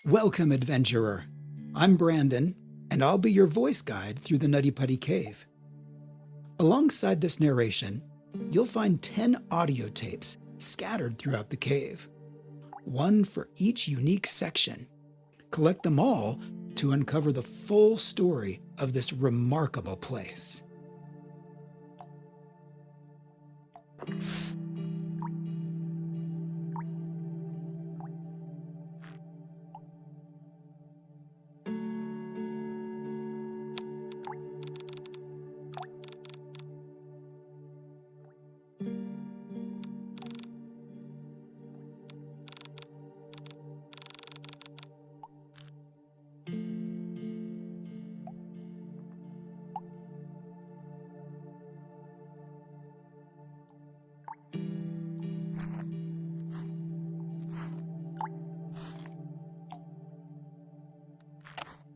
Welcome, adventurer. I'm Brandon, and I'll be your voice guide through the Nutty Putty Cave. Alongside this narration, you'll find 10 audio tapes scattered throughout the cave, one for each unique section. Collect them all to uncover the full story of this remarkable place.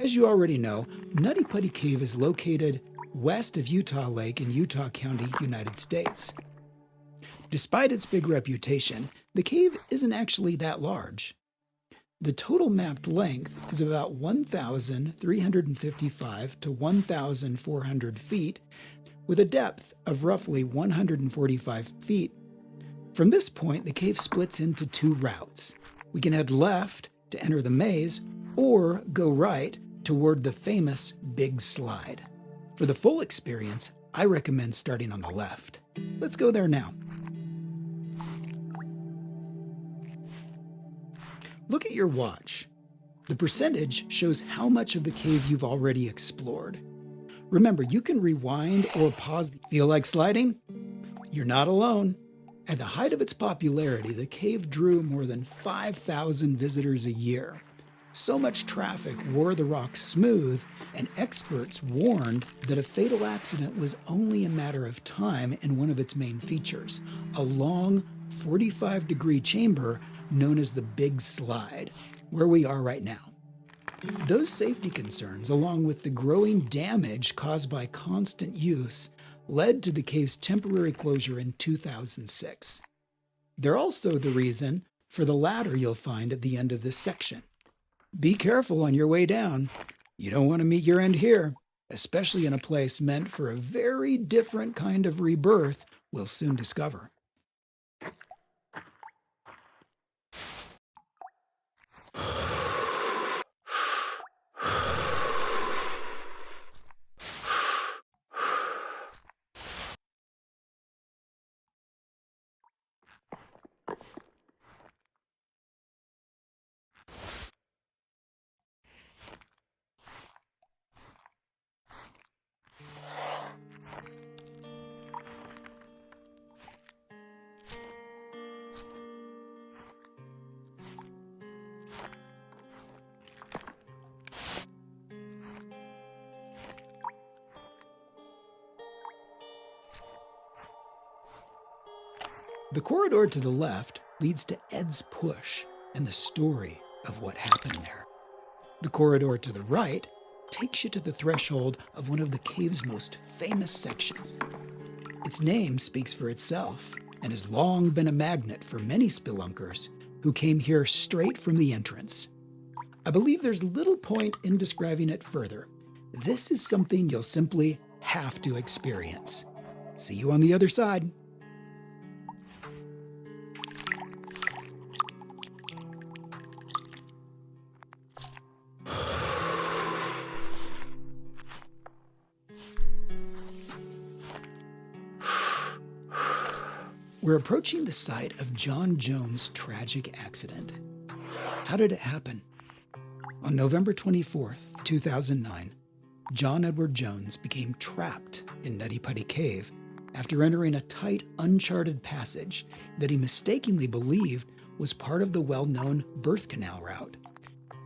As you already know, Nutty Putty Cave is located west of Utah Lake in Utah County, United States. Despite its big reputation, the cave isn't actually that large. The total mapped length is about 1,355 to 1,400 feet, with a depth of roughly 145 feet. From this point, the cave splits into two routes. We can head left to enter the maze, or go right toward the famous Big Slide. For the full experience, I recommend starting on the left. Let's go there now. Look at your watch. The percentage shows how much of the cave you've already explored. Remember, you can rewind or pause. Feel like sliding? You're not alone. At the height of its popularity, the cave drew more than 5,000 visitors a year. So much traffic wore the rocks smooth, and experts warned that a fatal accident was only a matter of time in one of its main features, a long 45-degree chamber known as the Big Slide, where we are right now. Those safety concerns, along with the growing damage caused by constant use, led to the cave's temporary closure in 2006. They're also the reason for the ladder you'll find at the end of this section. Be careful on your way down. You don't want to meet your end here, especially in a place meant for a very different kind of rebirth we'll soon discover. The corridor to the left leads to Ed's Push and the story of what happened there. The corridor to the right takes you to the threshold of one of the cave's most famous sections. Its name speaks for itself and has long been a magnet for many spelunkers who came here straight from the entrance. I believe there's little point in describing it further. This is something you'll simply have to experience. See you on the other side. We're approaching the site of John Jones' tragic accident. How did it happen? On November 24th, 2009, John Edward Jones became trapped in Nutty Putty Cave after entering a tight, uncharted passage that he mistakenly believed was part of the well-known birth canal route.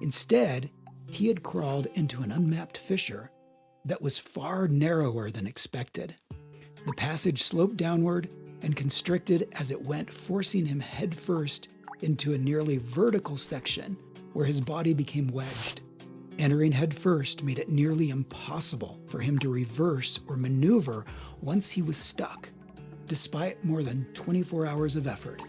Instead, he had crawled into an unmapped fissure that was far narrower than expected. The passage sloped downward and constricted as it went, forcing him headfirst into a nearly vertical section where his body became wedged. Entering headfirst made it nearly impossible for him to reverse or maneuver once he was stuck. Despite more than 24 hours of effort,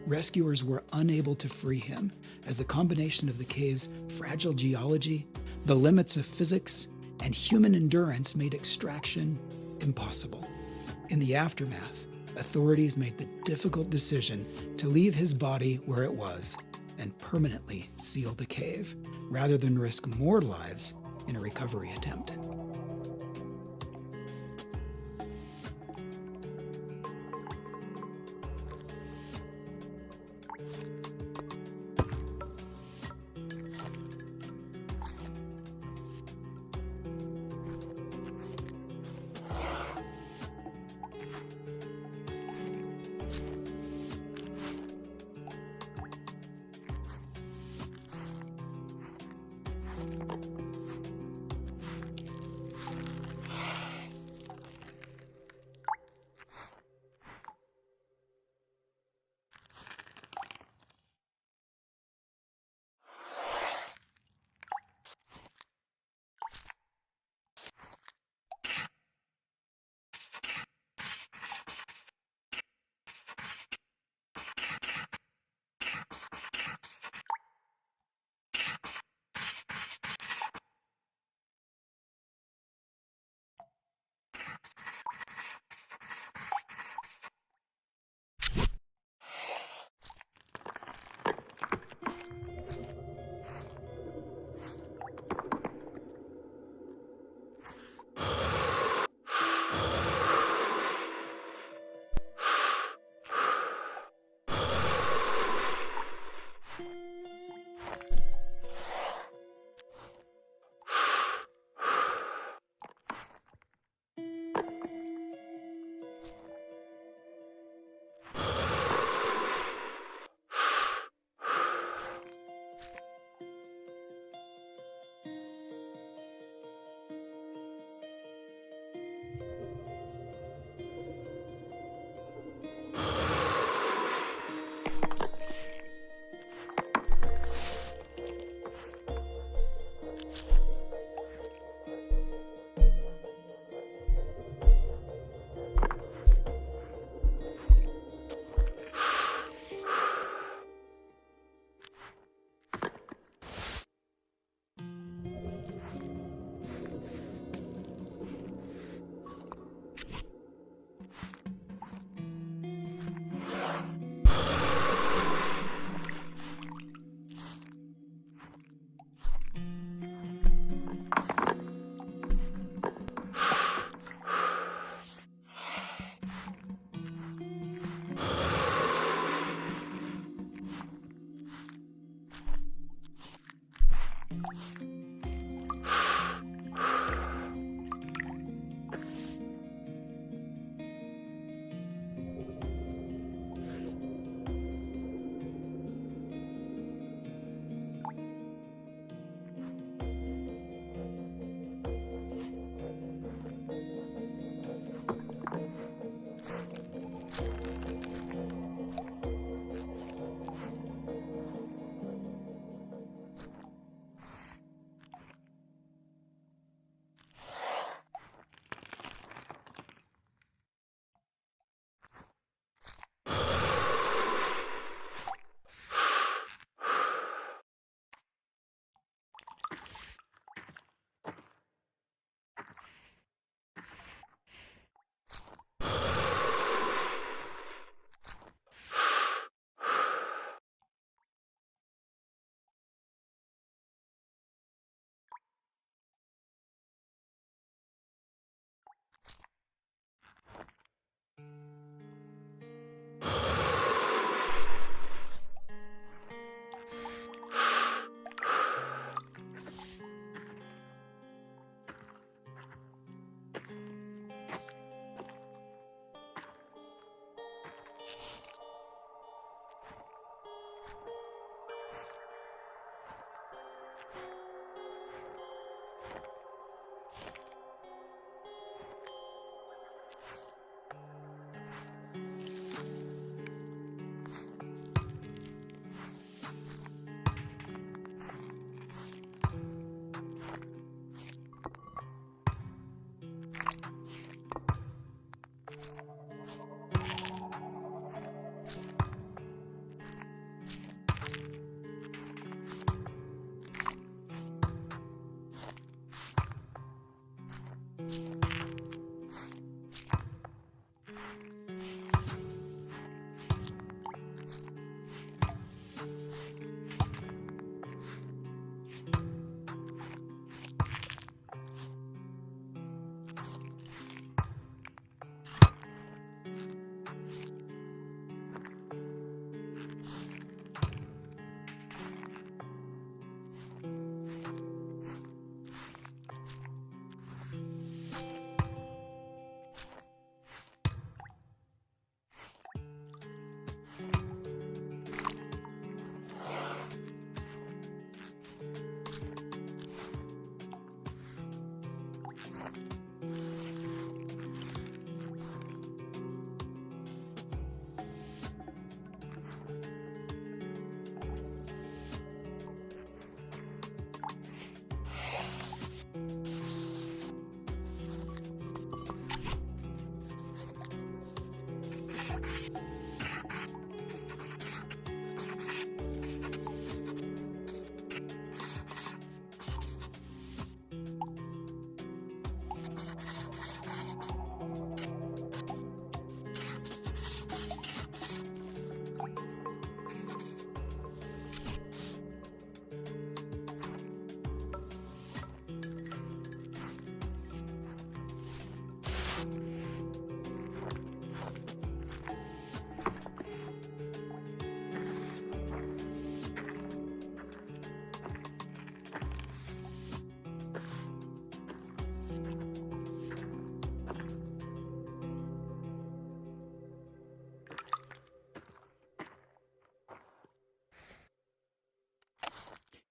rescuers were unable to free him as the combination of the cave's fragile geology, the limits of physics, and human endurance made extraction impossible. In the aftermath, authorities made the difficult decision to leave his body where it was and permanently seal the cave, rather than risk more lives in a recovery attempt.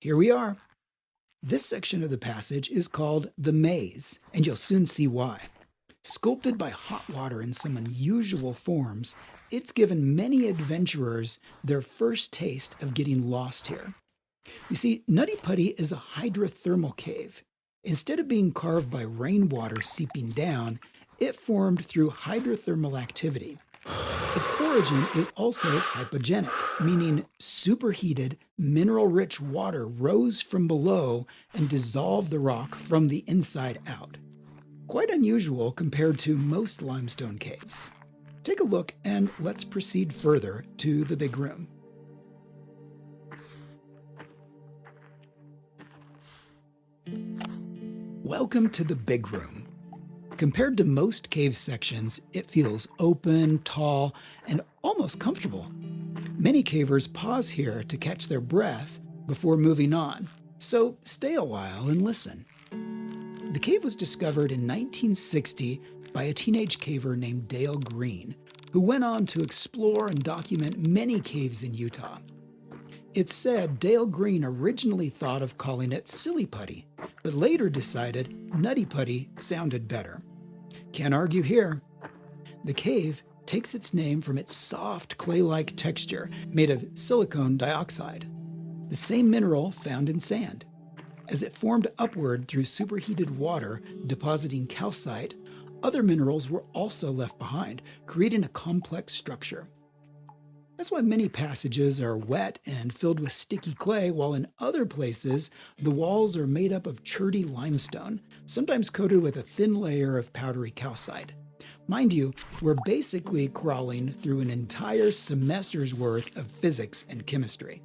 Here we are. This section of the passage is called the maze, and you'll soon see why. Sculpted by hot water in some unusual forms, it's given many adventurers their first taste of getting lost here. You see, Nutty Putty is a hydrothermal cave. Instead of being carved by rainwater seeping down, it formed through hydrothermal activity. Its origin is also hypogenic, meaning superheated, mineral-rich water rose from below and dissolved the rock from the inside out. Quite unusual compared to most limestone caves. Take a look and let's proceed further to the big room. Welcome to the big room. Compared to most cave sections, it feels open, tall, and almost comfortable. Many cavers pause here to catch their breath before moving on, so stay a while and listen. The cave was discovered in 1960 by a teenage caver named Dale Green, who went on to explore and document many caves in Utah. It's said Dale Green originally thought of calling it Silly Putty, but later decided Nutty Putty sounded better. Can't argue here. The cave takes its name from its soft clay-like texture made of silicon dioxide, the same mineral found in sand. As it formed upward through superheated water depositing calcite, other minerals were also left behind, creating a complex structure. That's why many passages are wet and filled with sticky clay, while in other places, the walls are made up of cherty limestone, sometimes coated with a thin layer of powdery calcite. Mind you, we're basically crawling through an entire semester's worth of physics and chemistry.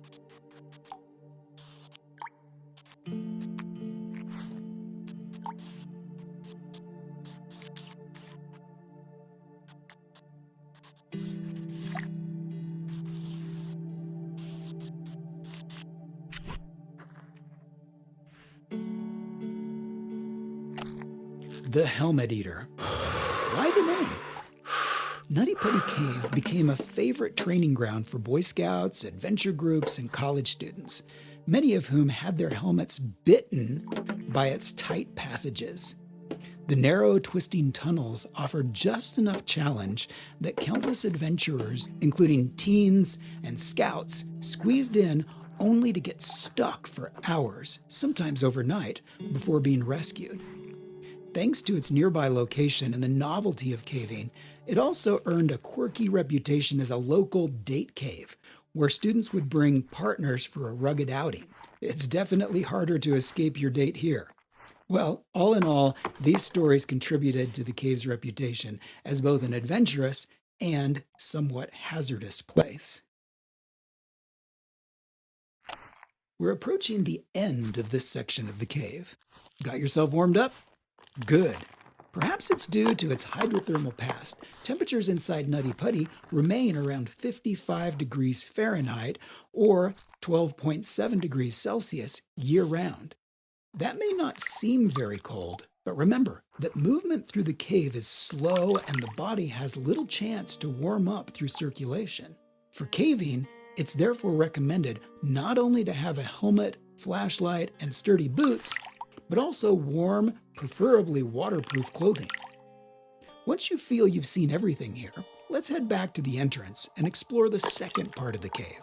The Helmet Eater. Why the name? Nutty Putty Cave became a favorite training ground for Boy Scouts, adventure groups, and college students, many of whom had their helmets bitten by its tight passages. The narrow, twisting tunnels offered just enough challenge that countless adventurers, including teens and scouts, squeezed in only to get stuck for hours, sometimes overnight, before being rescued. Thanks to its nearby location and the novelty of caving, it also earned a quirky reputation as a local date cave, where students would bring partners for a rugged outing. It's definitely harder to escape your date here. Well, all in all, these stories contributed to the cave's reputation as both an adventurous and somewhat hazardous place. We're approaching the end of this section of the cave. Got yourself warmed up? Good. Perhaps it's due to its hydrothermal past. Temperatures inside Nutty Putty remain around 55 degrees Fahrenheit or 12.7 degrees Celsius year-round. That may not seem very cold, but remember that movement through the cave is slow and the body has little chance to warm up through circulation. For caving, it's therefore recommended not only to have a helmet, flashlight, and sturdy boots, but also warm, preferably waterproof clothing. Once you feel you've seen everything here, let's head back to the entrance and explore the second part of the cave.